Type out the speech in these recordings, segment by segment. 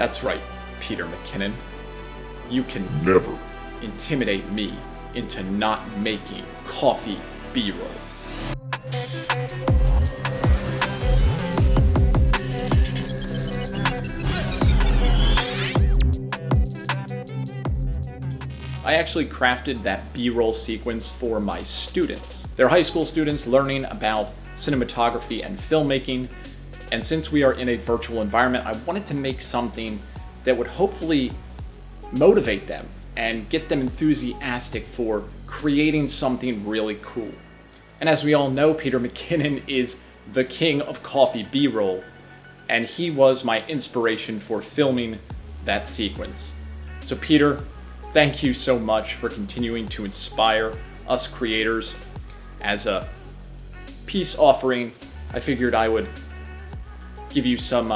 That's right, Peter McKinnon. You can Never. intimidate me into not making coffee B-roll. I actually crafted that B-roll sequence for my students. They're high school students learning about cinematography and filmmaking, and since we are in a virtual environment, I wanted to make something that would hopefully motivate them and get them enthusiastic for creating something really cool. And as we all know, Peter McKinnon is the king of coffee B-roll, and he was my inspiration for filming that sequence. So Peter, thank you so much for continuing to inspire us creators. As a peace offering, I figured I would give you some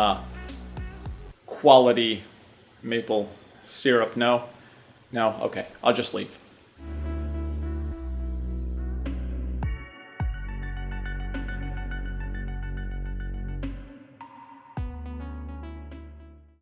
quality maple syrup. No? Okay, I'll just leave.